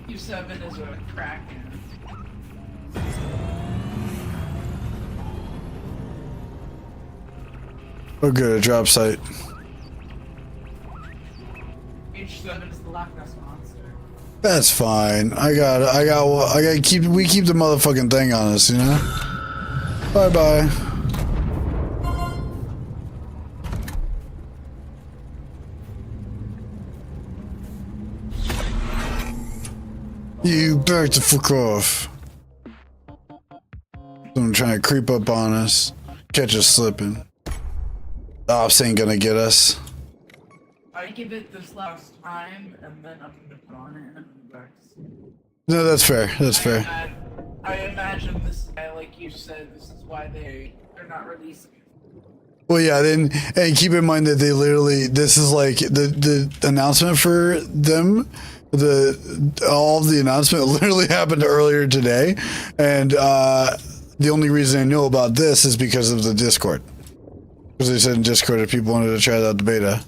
Q7 is a kraken. Oh good, a drop site. H7 is the Loch Ness monster. That's fine. I gotta keep, we keep the motherfucking thing on us, you know? Bye bye. You back the fuck off. Someone trying to creep up on us. Catch us slipping. Ops ain't gonna get us. I give it this last time, and then I'm gonna put on it and Rex. No, that's fair. That's fair. I imagine this, like you said, this is why they're not releasing it. Well, yeah, then, and keep in mind that they literally, this is like the announcement for them. All of the announcement literally happened earlier today, and the only reason I know about this is because of the Discord. Because they said in Discord if people wanted to try out the beta.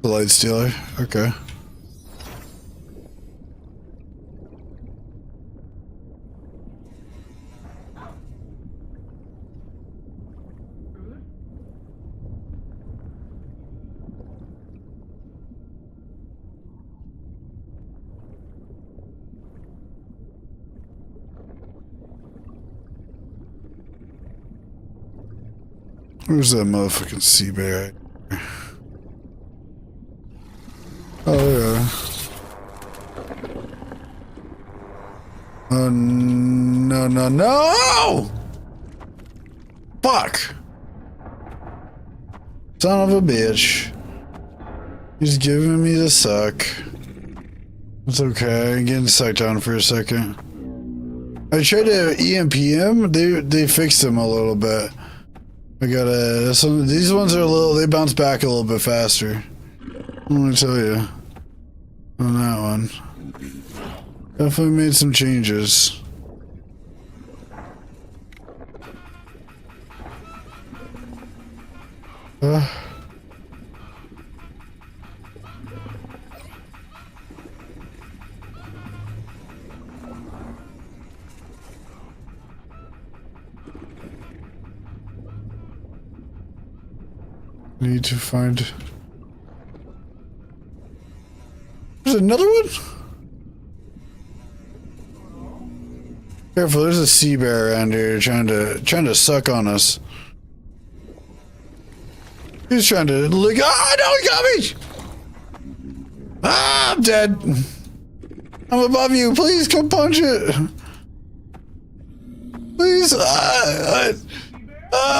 The light stealer, okay. Where's that motherfucking sea bear? Oh yeah. Oh no no no! Fuck! Son of a bitch. He's giving me the suck. It's okay, I'm getting sucked down for a second. I tried to EMP him, they fixed him a little bit. I gotta, these ones are they bounce back a little bit faster. I'm gonna tell you. On that one. Definitely made some changes. Need to find... There's another one? Careful, there's a sea bear around here trying to suck on us. He's trying to lick. Ah, no, he got me! Ah, I'm dead. I'm above you. Please come punch it. Please.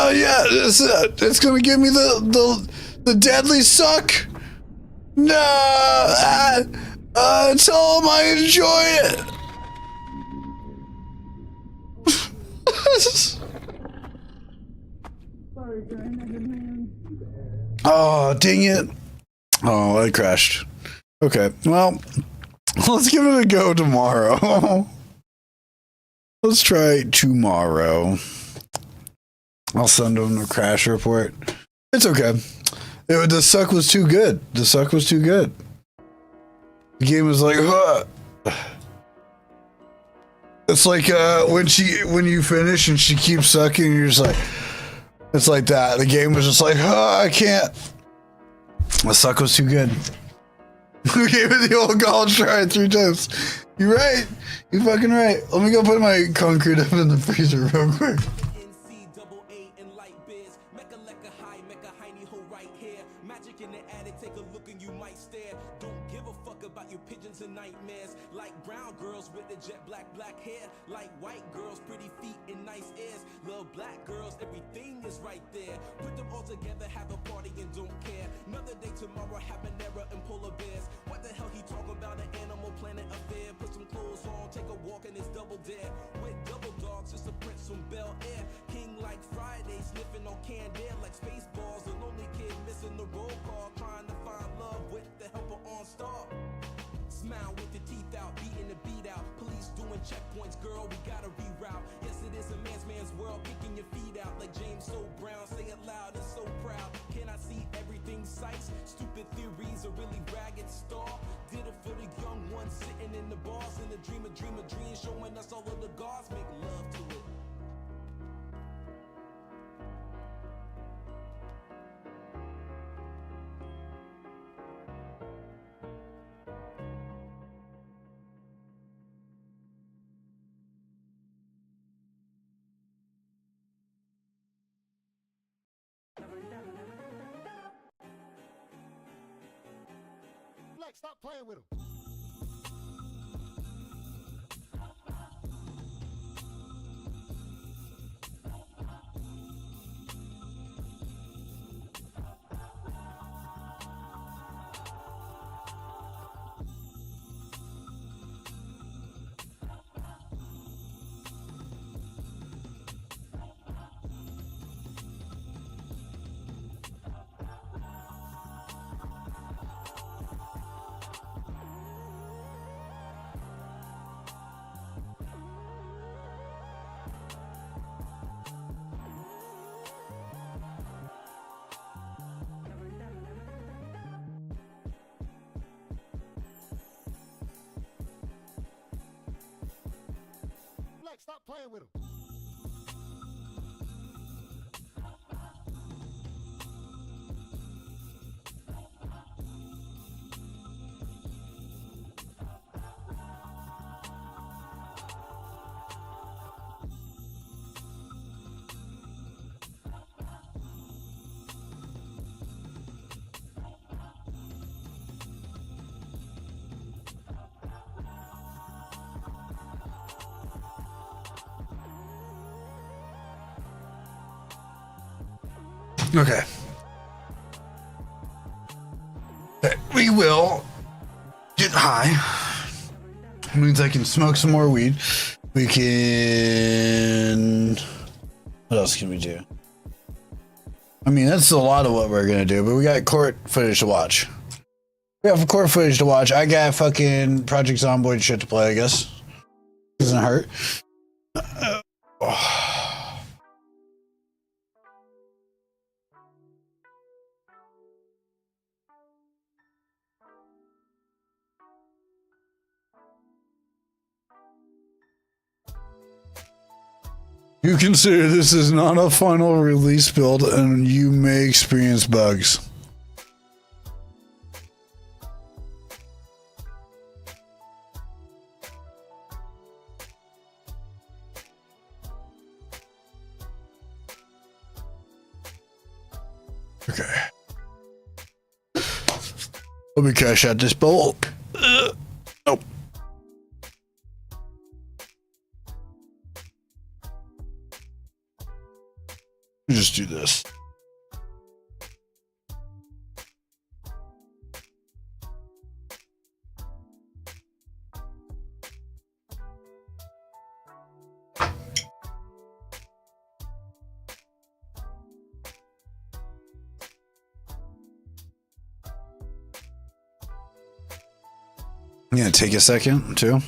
Yeah, it's gonna give me the deadly suck. No, tell him I enjoy it. Oh, dang it. Oh, I crashed. Okay, well, let's give it a go tomorrow. Let's try tomorrow. I'll send him a crash report. It's okay. The suck was too good. The suck was too good. The game was like, huh. It's like when you finish and she keeps sucking, and you're just like, it's like that. The game was just like, huh, I can't. The suck was too good. We gave it the old college try 3 times. You're right. You're fucking right. Let me go put my concrete up in the freezer real quick. Checkpoints, girl, we gotta reroute. Yes, it is a man's world, kicking your feet out like James so brown. Say it loud and so proud. Can I see everything sights? Stupid theories are really ragged star. Did it for the one sitting in the bars and a dream of dreams, showing us all of the gods make love to it. Black, stop playing with him. Black, stop playing with him. Okay. We will get high. Means I can smoke some more weed. We can. What else can we do? I mean, that's a lot of what we're gonna do, but we got court footage to watch. We have court footage to watch. I got fucking Project Zomboid shit to play, I guess. Doesn't hurt. You consider this is not a final release build and you may experience bugs. Okay. Let me cash out this bowl. Nope. Just do this. Yeah, take a second too.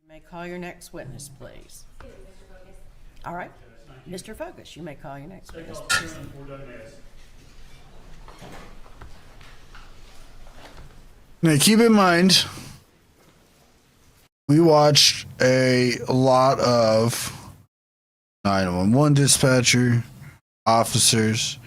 You may call your next witness, please. All right. Mr. Focus, you may call your next witness, please. Now keep in mind, we watched a lot of 911 dispatcher, officers.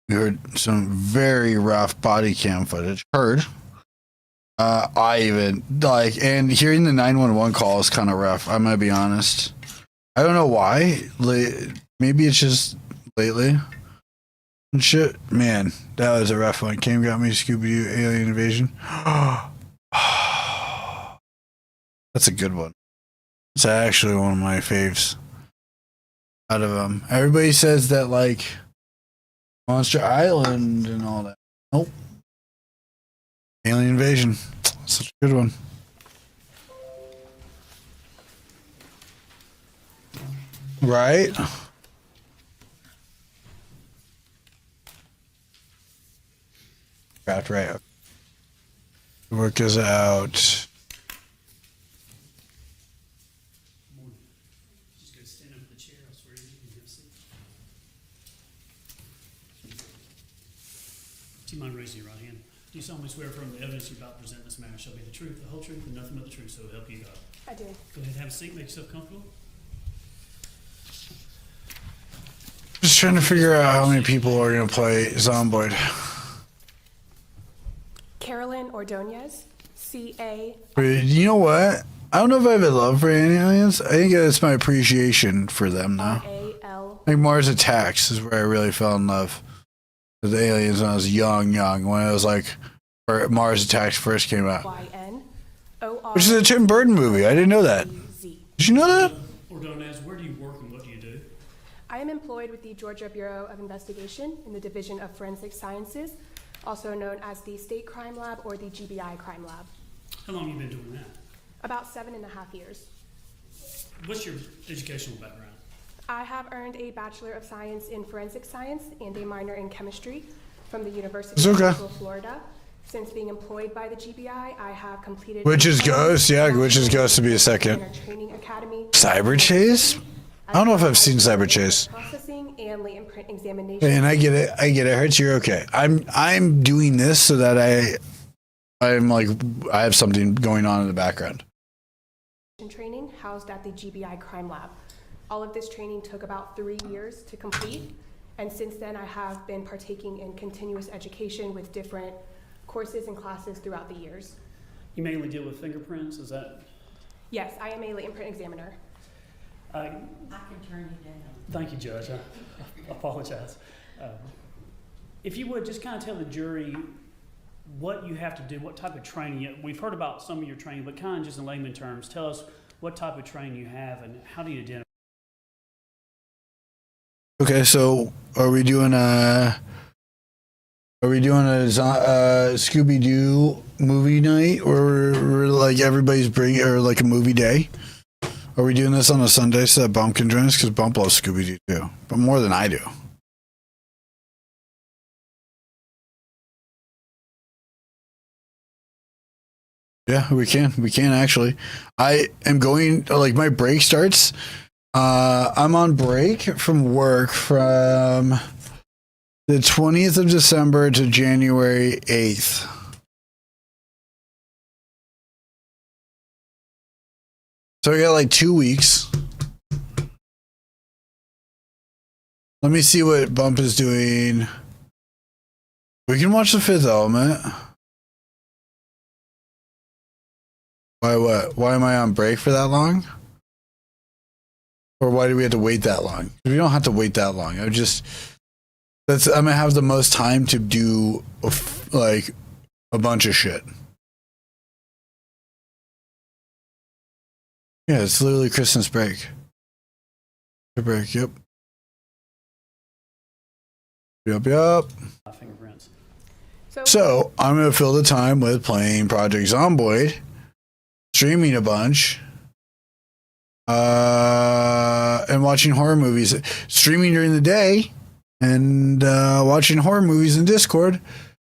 We heard some very rough body cam footage. I even like, and hearing the 911 call is kind of rough. I'm gonna be honest. I don't know why. Maybe it's just lately and shit. Man, that was a rough one. Cam got me. Scooby-Doo alien invasion. That's a good one. It's actually one of my faves. Out of them, everybody says that like Monster Island and all that. Nope. Alien invasion. Such a good one. Right? craft, right? Work this out. Just go stand up in the chair. I swear you can have a seat. Do you mind raising your right hand? Do you solemnly swear from the evidence you're about to present in this matter shall be the truth, the whole truth, and nothing but the truth, so help you God? I do. Go ahead and have a seat. Make yourself comfortable. Just trying to figure out how many people are gonna play Zomboid. Carolyn Ordonez, C-A. Wait, you know what? I don't know if I have a love for aliens. I think it's my appreciation for them now. R-A-L. Like Mars Attacks is where I really fell in love with the aliens when I was young, when it was like, or Mars Attacks first came out. Y-N-O-R. Which is a Tim Burton movie. I didn't know that. Z. Did you know that? Ordonez, where do you work and what do you do? I am employed with the Georgia Bureau of Investigation in the Division of Forensic Sciences, also known as the State Crime Lab or the GBI Crime Lab. How long have you been doing that? About 7.5 years. What's your educational background? I have earned a Bachelor of Science in Forensic Science and a minor in Chemistry from the University It's of okay. Central Florida. Since being employed by the GBI, I have completed Which is Ghost, yeah, which is Ghost to be a second. Training Academy. Cyber Chase? I don't know if I've seen Cyber Chase. Processing and latent print examination. And I get it. Hurts. You're okay. I'm doing this so that I'm like, I have something going on in the background. Training housed at the GBI Crime Lab. All of this training took about 3 years to complete, and since then I have been partaking in continuous education with different courses and classes throughout the years. You mainly deal with fingerprints, is that? Yes, I am a latent print examiner. I can turn you down. Thank you, Judge. I apologize. If you would, just kind of tell the jury what you have to do, what type of training. We've heard about some of your training, but kind of just in layman terms, tell us what type of training you have and how do you identify? Okay, so are we doing a Scooby Doo movie night, or we're like everybody's bringing, or like a movie day? Are we doing this on a Sunday so that Bump can join us? Because Bump loves Scooby Doo too, but more than I do. Yeah, we can. We can actually. I am going, like, my break starts. I'm on break from work from the 20th of December to January 8th. So I got like 2 weeks. Let me see what Bump is doing. We can watch The Fifth Element. Why what? Why am I on break for that long? Or why do we have to wait that long? We don't have to wait that long. I'm gonna have the most time to do like a bunch of shit. Yeah, it's literally Christmas break. Break, yep. Yep. Fingerprints. So I'm gonna fill the time with playing Project Zomboid, streaming a bunch, and watching horror movies. Streaming during the day, and watching horror movies in Discord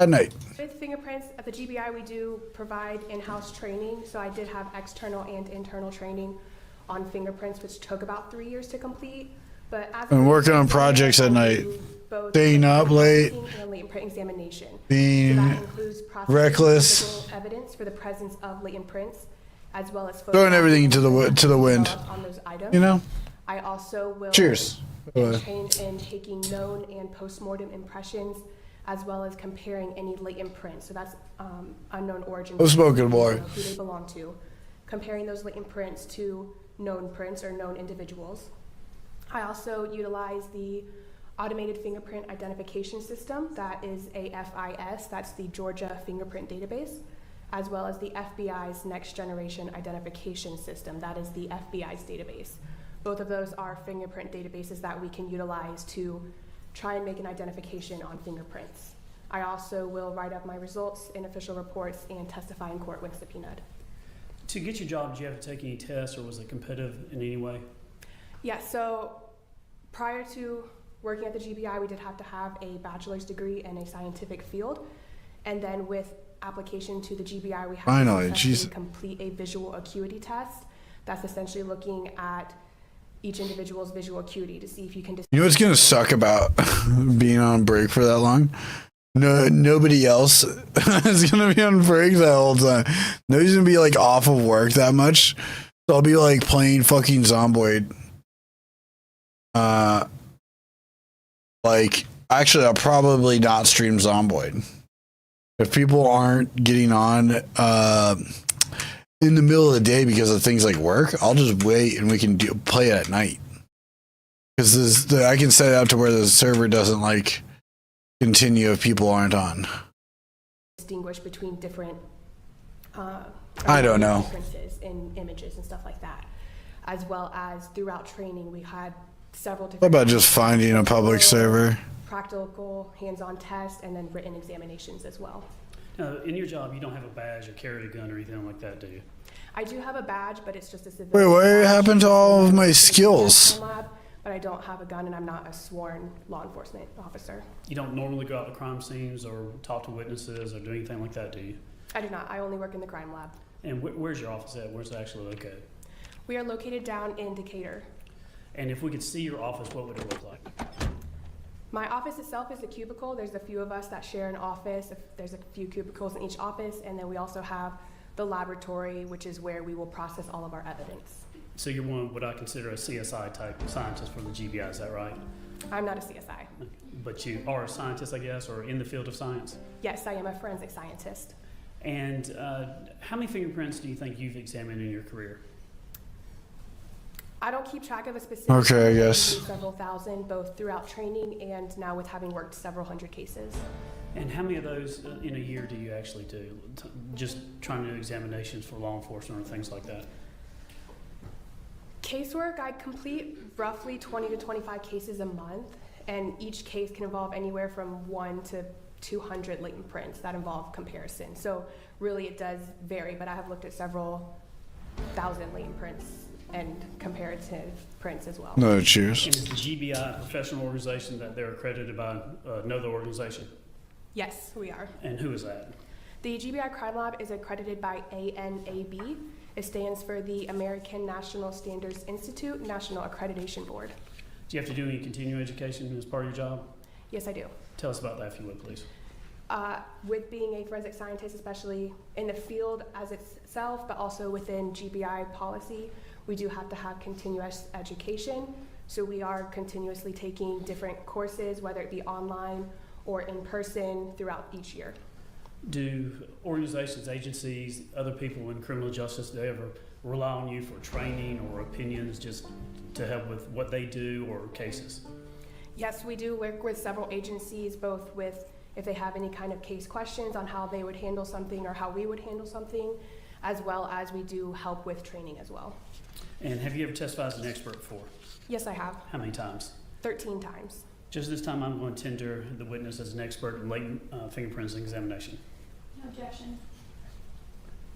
at night. With fingerprints, at the GBI we do provide in-house training, so I did have external and internal training on fingerprints, which took about 3 years to complete. But as I'm working on projects at night, staying up late, and latent print examination. being So that includes processing reckless. physical evidence for the presence of latent prints, as well as Throwing everything to the wind. on those items. You know? I also will Cheers. be trained in taking known and post-mortem impressions, as well as comparing any latent prints. So that's unknown origin. I'm smoking more. Who they belong to. Comparing those latent prints to known prints or known individuals. I also utilize the Automated Fingerprint Identification System, that is AFIS, that's the Georgia Fingerprint Database, as well as the FBI's Next Generation Identification System, that is the FBI's database. Both of those are fingerprint databases that we can utilize to try and make an identification on fingerprints. I also will write up my results in official reports and testify in court when subpoenaed. To get your job, did you have to take any tests or was it competitive in any way? Yeah, so prior to working at the GBI, we did have to have a bachelor's degree in a scientific field. And then with application to the GBI, we have Finally, to jeez. successfully complete a visual acuity test. That's essentially looking at each individual's visual acuity to see if you can You know what's gonna suck about being on break for that long? No, nobody else is gonna be on break that whole time. Nobody's gonna be like off of work that much. So I'll be like playing fucking Zomboid. Like actually, I'll probably not stream Zomboid if people aren't getting on in the middle of the day because of things like work. I'll just wait and we can play it at night because I can set it up to where the server doesn't like continue if people aren't on. distinguish between different I don't know. differences in images and stuff like that, as well as throughout training we had several different What about just finding a public server? practical hands-on tests and then written examinations as well. Now, in your job, you don't have a badge or carry a gun or anything like that, do you? I do have a badge, but it's just a civilian Wait, what badge. happened to all of my skills? Lab, but I don't have a gun and I'm not a sworn law enforcement officer. You don't normally go out to crime scenes or talk to witnesses or do anything like that, do you? I do not. I only work in the crime lab. And where's your office at? Where's it actually located? We are located down in Decatur. And if we could see your office, what would it look like? My office itself is a cubicle. There's a few of us that share an office. There's a few cubicles in each office, and then we also have the laboratory, which is where we will process all of our evidence. So you're one of what I consider a CSI type scientist for the GBI, is that right? I'm not a CSI. But you are a scientist, I guess, or in the field of science? Yes, I am a forensic scientist. And how many fingerprints do you think you've examined in your career? I don't keep track of a specific Okay, I number. guess. We do several thousand, both throughout training and now with having worked several hundred cases. And how many of those in a year do you actually do? Just trying to do examinations for law enforcement or things like that? Casework, I complete roughly 20 to 25 cases a month, and each case can involve anywhere from 1 to 200 latent prints that involve comparison. So really it does vary, but I have looked at several thousand latent prints and comparative prints as well. No, cheers. And is the GBI a professional organization that they're accredited by another organization? Yes, we are. And who is that? The GBI Crime Lab is accredited by ANAB. It stands for the American National Standards Institute National Accreditation Board. Do you have to do any continuing education as part of your job? Yes, I do. Tell us about that if you would, please. With being a forensic scientist, especially in the field as itself, but also within GBI policy, we do have to have continuous education. So we are continuously taking different courses, whether it be online or in person throughout each year. Do organizations, agencies, other people in criminal justice, do they ever rely on you for training or opinions just to help with what they do or cases? Yes, we do work with several agencies, both with if they have any kind of case questions on how they would handle something or how we would handle something, as well as we do help with training as well. And have you ever testified as an expert before? Yes, I have. How many times? 13 times. Just this time I'm going to tender the witness as an expert in latent fingerprints and examination. No objection.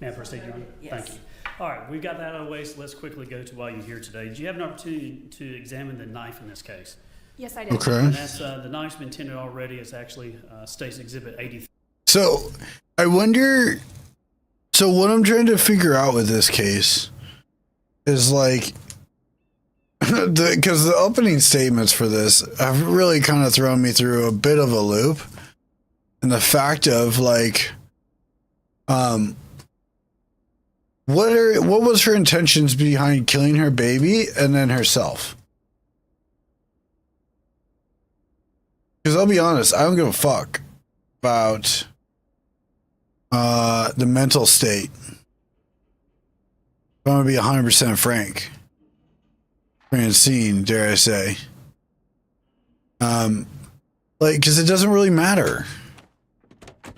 May I proceed, Your Honor? Yes. Thank you. All right, we've got that out of the way, so let's quickly go to why you're here today. Did you have an opportunity to examine the knife in this case? Yes, I did. Okay. And that's, the knife's been tendered already. It's actually State's Exhibit 83. So I wonder. So what I'm trying to figure out with this case is like, because the opening statements for this have really kind of thrown me through a bit of a loop, and the fact of like, what was her intentions behind killing her baby and then herself? Because I'll be honest, I don't give a fuck about the mental state. I'm gonna be 100% frank. Francine, dare I say. Like, because it doesn't really matter. At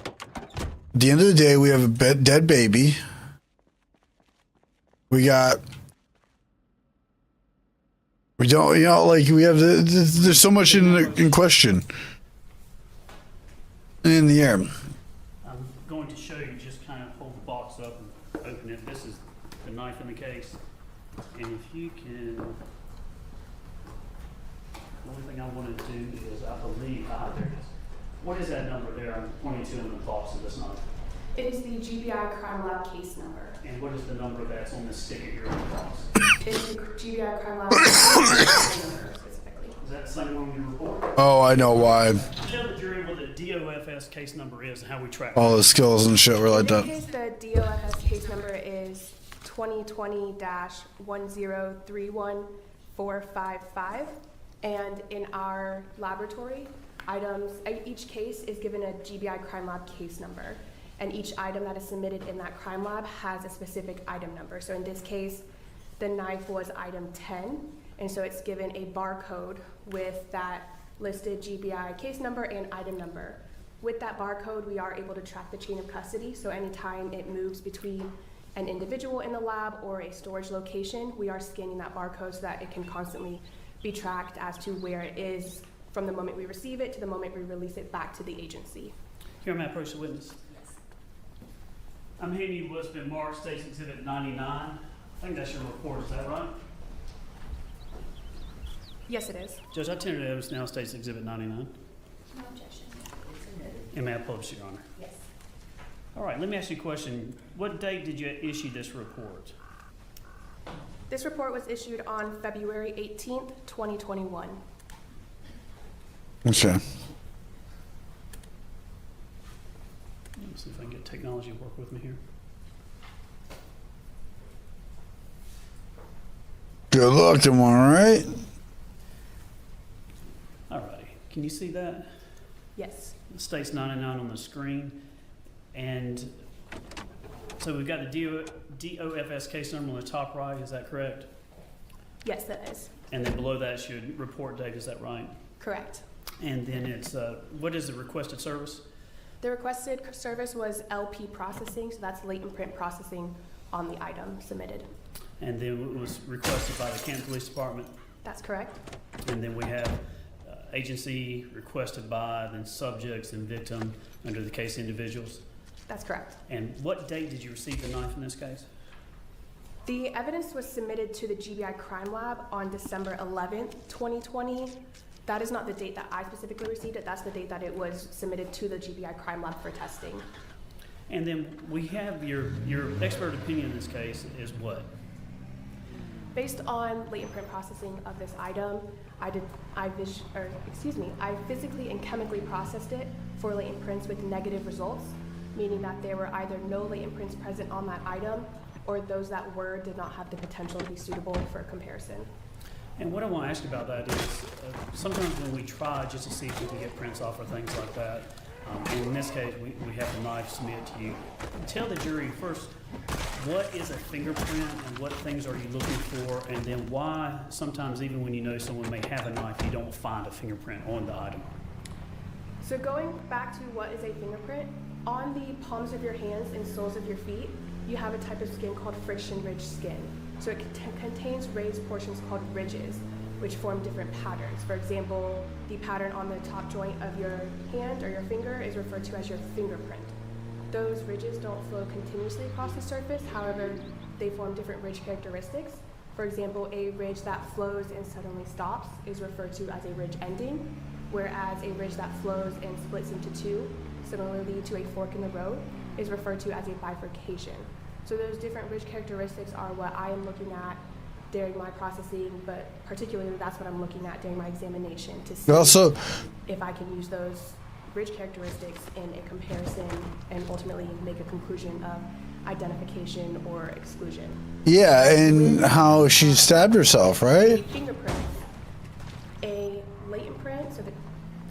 the end of the day, we have a dead baby. We don't, like, we have, there's so much in question. In the air. I'm going to show you, just kind of hold the box up and open it. This is the knife in the case. And if you can, the only thing I want to do is, I believe, there it is. What is that number there? I'm pointing to in the box of this knife. It is the GBI Crime Lab case number. And what is the number that's on the stick at your box? It is the GBI Crime Lab case number specifically. Is that the same one you report? Oh, I know why. Tell the jury what the DOFS case number is and how we track All the skills and shit were like In that. this case, the DOFS case number is 2020-1031455. And in our laboratory, each case is given a GBI Crime Lab case number. And each item that is submitted in that crime lab has a specific item number. So in this case, the knife was item 10. And so it's given a barcode with that listed GBI case number and item number. With that barcode, we are able to track the chain of custody. So anytime it moves between an individual in the lab or a storage location, we are scanning that barcode so that it can constantly be tracked as to where it is from the moment we receive it to the moment we release it back to the agency. Here, may I approach the witness? I'm handing you what's been marked State's Exhibit 99. I think that's your report, is that right? Yes, it is. Judge, I tender evidence now State's Exhibit 99. No objection. And may I publish, Your Honor? Yes. All right, let me ask you a question. What date did you issue this report? This report was issued on February 18th, 2021. Okay. Let me see if I can get technology to work with me here. Good luck tomorrow, right? All righty. Can you see that? Yes. It states 99 on the screen. And so we've got the DOFS case number on the top right, is that correct? Yes, that is. And then below that should report date, is that right? Correct. And then it's, what is the requested service? The requested service was LP processing, so that's latent print processing on the item submitted. And then it was requested by the Canton Police Department. That's correct. And then we have agency requested by, then subjects and victim under the case individuals. That's correct. And what date did you receive the knife in this case? The evidence was submitted to the GBI Crime Lab on December 11th, 2020. That is not the date that I specifically received it. That's the date that it was submitted to the GBI Crime Lab for testing. And then we have your expert opinion in this case is what? Based on latent print processing of this item, I physically and chemically processed it for latent prints with negative results, meaning that there were either no latent prints present on that item, or those that were did not have the potential to be suitable for comparison. And what I want to ask about that is, sometimes when we try just to see if we can get prints off or things like that, and in this case, we have the knife submitted to you. Tell the jury first, what is a fingerprint and what things are you looking for, and then why sometimes even when you know someone may have a knife, you don't find a fingerprint on the item. So going back to what is a fingerprint, on the palms of your hands and soles of your feet, you have a type of skin called friction-ridged skin. So it contains raised portions called ridges, which form different patterns. For example, the pattern on the top joint of your hand or your finger is referred to as your fingerprint. Those ridges don't flow continuously across the surface, however, they form different ridge characteristics. For example, a ridge that flows and suddenly stops is referred to as a ridge ending, whereas a ridge that flows and splits into two, similarly to a fork in the road, is referred to as a bifurcation. So those different ridge characteristics are what I am looking at during my processing, but particularly that's what I'm looking at during my examination to see Also, if I can use those ridge characteristics in a comparison and ultimately make a conclusion of identification or exclusion. yeah, and how she stabbed herself, A right? fingerprint, a latent print, so that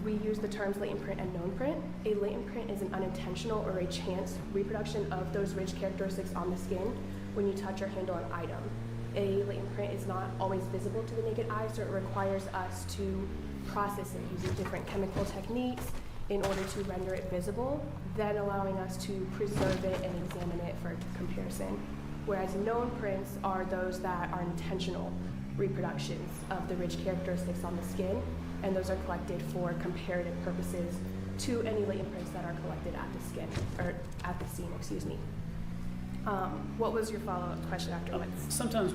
we use the terms latent print and known print. A latent print is an unintentional or a chance reproduction of those ridge characteristics on the skin when you touch or handle an item. A latent print is not always visible to the naked eye, so it requires us to process it using different chemical techniques in order to render it visible, then allowing us to preserve it and examine it for comparison. Whereas known prints are those that are intentional reproductions of the ridge characteristics on the skin, and those are collected for comparative purposes to any latent prints that are collected at the skin, or at the scene, excuse me. What was your follow-up question afterwards? Sometimes,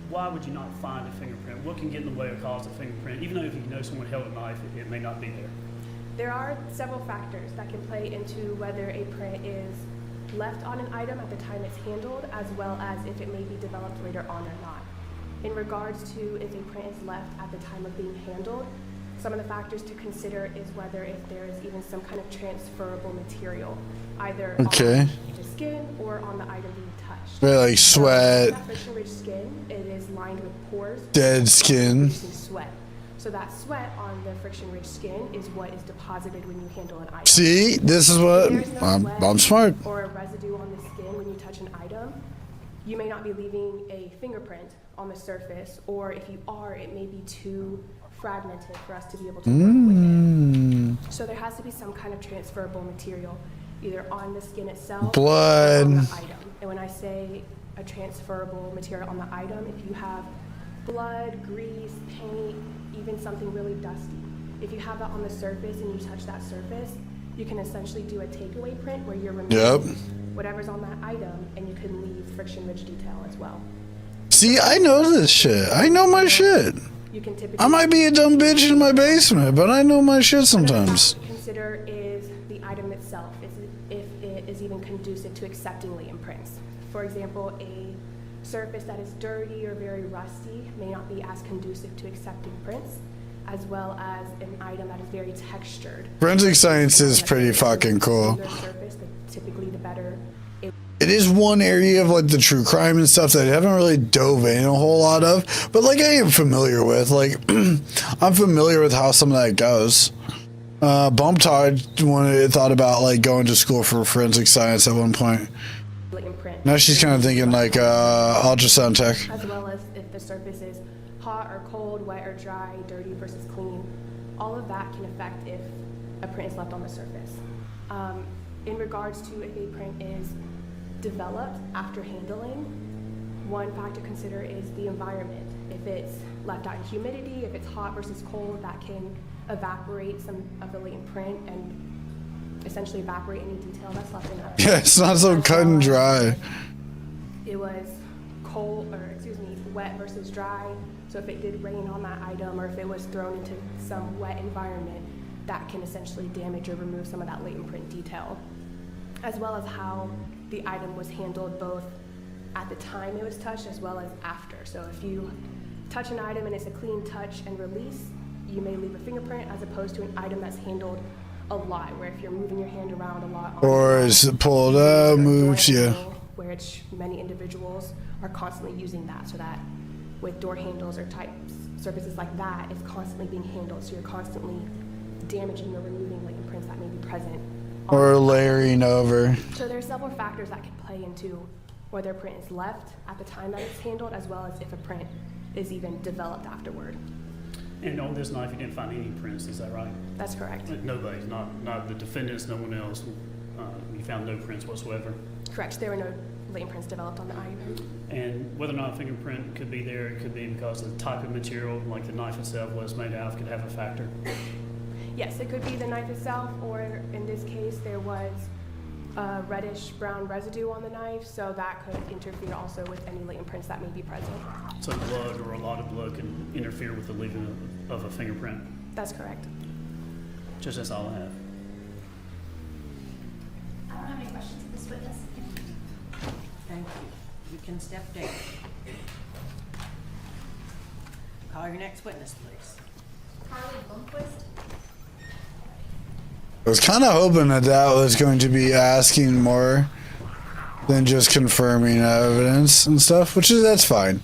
why would you not find a fingerprint? What can get in the way of cause a fingerprint? Even though if you know someone held a knife, it may not be there. There are several factors that can play into whether a print is left on an item at the time it's handled, as well as if it may be developed later on or not. In regards to if a print is left at the time of being handled, some of the factors to consider is whether if there is even some kind of transferable material, either Okay. on the skin or on the item being touched. Right, like sweat, That friction-rich skin, it is lined with pores. dead skin. Producing sweat. So that sweat on the friction-rich skin is what is deposited when you handle an item. See, this is what If there's no sweat I'm smart. or a residue on the skin when you touch an item, you may not be leaving a fingerprint on the surface, or if you are, it may be too fragmented for us to be able to work with it. So there has to be some kind of transferable material, either on the skin itself Blood. or on the item. And when I say a transferable material on the item, if you have blood, grease, paint, even something really dusty, if you have that on the surface and you touch that surface, you can essentially do a takeaway print where you're removing whatever's on that item, and you can leave friction-rich detail as well. See, I know this shit. I know my shit. You can typically I might be a dumb bitch in my basement, but I know my shit sometimes. consider is the item itself, if it is even conducive to accepting latent prints. For example, a surface that is dirty or very rusty may not be as conducive to accepting prints, as well as an item that is very textured. Forensic science is pretty fucking cool. The surface, typically the better. It is one area of like the true crime and stuff that I haven't really dove in a whole lot of, but like I am familiar with. Like I'm familiar with how some of that goes. Bump Todd thought about like going to school for forensic science at one point. Latent print. Now she's kind of thinking like ultrasound tech. As well as if the surface is hot or cold, wet or dry, dirty versus clean. All of that can affect if a print is left on the surface. In regards to if a print is developed after handling, one factor to consider is the environment. If it's left out in humidity, if it's hot versus cold, that can evaporate some of the latent print and essentially evaporate any detail that's left in that. Yeah, it's not so cut and dry. It was wet versus dry. So if it did rain on that item, or if it was thrown into some wet environment, that can essentially damage or remove some of that latent print detail, as well as how the item was handled both at the time it was touched as well as after. So if you touch an item and it's a clean touch and release, you may leave a fingerprint, as opposed to an item that's handled a lot, where if you're moving your hand around a lot, Or is it pulled out, moved, yeah. where it's many individuals are constantly using that, so that with door handles or type surfaces like that, it's constantly being handled, so you're constantly damaging or removing latent prints that may be present. Or layering over. So there are several factors that can play into whether a print is left at the time that it's handled, as well as if a print is even developed afterward. And on this knife, you didn't find any prints, is that right? That's correct. Nobody, not the defendants, no one else. You found no prints whatsoever. Correct. There were no latent prints developed on the item. And whether or not a fingerprint could be there, it could be because of the type of material, like the knife itself, what it's made out of, could have a factor. Yes, it could be the knife itself, or in this case, there was a reddish brown residue on the knife, so that could interfere also with any latent prints that may be present. So blood or a lot of blood can interfere with the leaving of a fingerprint. That's correct. Just that's all I have. I don't have any questions of this witness. Thank you. You can step down. Call your next witness, please. Carly Blomquist. I was kind of hoping that was going to be asking more than just confirming evidence and stuff, that's fine.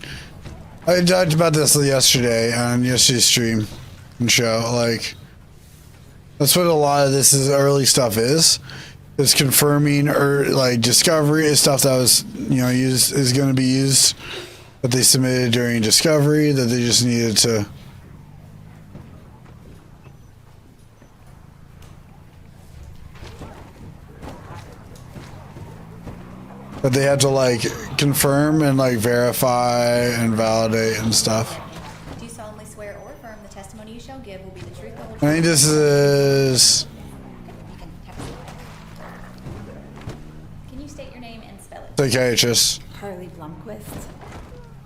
I talked about this yesterday on yesterday's stream and show. Like, that's what a lot of this early stuff is confirming or like discovery is stuff that was is going to be used, that they submitted during discovery, that they just needed to. But they had to like confirm and like verify and validate and stuff. Do you solemnly swear or affirm the testimony you shall give will be the truth, the whole truth? I think this is. You can have a seat. Can you state your name and spell it? Psychiatrist. Carly Blomquist,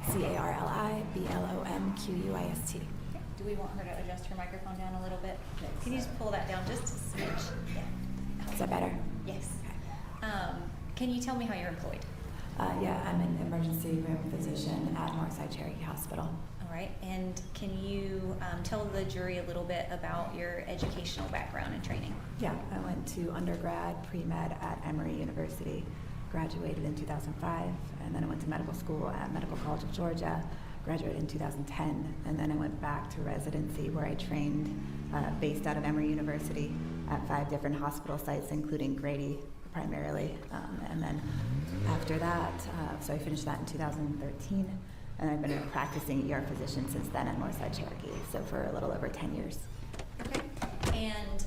Carliblomquist. Do Do we want her to adjust her microphone down a little bit? Can you just pull that down just a smidge? Yeah. Is that better? Yes. Can you tell me how you're employed? Yeah, I'm an emergency room physician at Northside Cherokee Hospital. All right. And can you tell the jury a little bit about your educational background and training? Yeah, I went to undergrad, pre-med at Emory University, graduated in 2005, and then I went to medical school at Medical College of Georgia, graduated in 2010, and then I went back to residency where I trained based out of Emory University at 5 different hospital sites, including Grady primarily. And then after that, so I finished that in 2013, and I've been a practicing ER physician since then at Northside Cherokee, so for a little over 10 years. Okay. And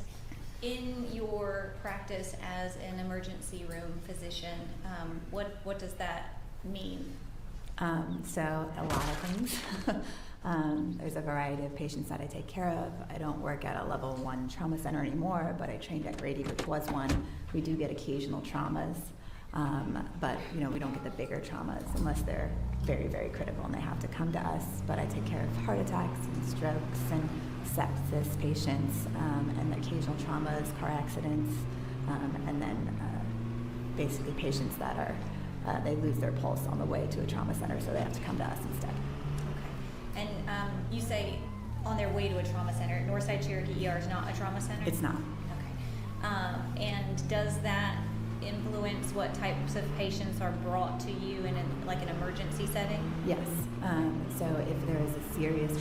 in your practice as an emergency room physician, what does that mean? So a lot of things. There's a variety of patients that I take care of. I don't work at a level 1 trauma center anymore, but I trained at Grady, which was one. We do get occasional traumas, but we don't get the bigger traumas unless they're very, very critical and they have to come to us. But I take care of heart attacks and strokes and sepsis patients, and occasional traumas, car accidents, and then basically patients that are they lose their pulse on the way to a trauma center, so they have to come to us instead. Okay. And you say on their way to a trauma center. Northside Cherokee ER is not a trauma center? It's not. Okay. And does that influence what types of patients are brought to you in like an emergency setting? Yes. So if there is a serious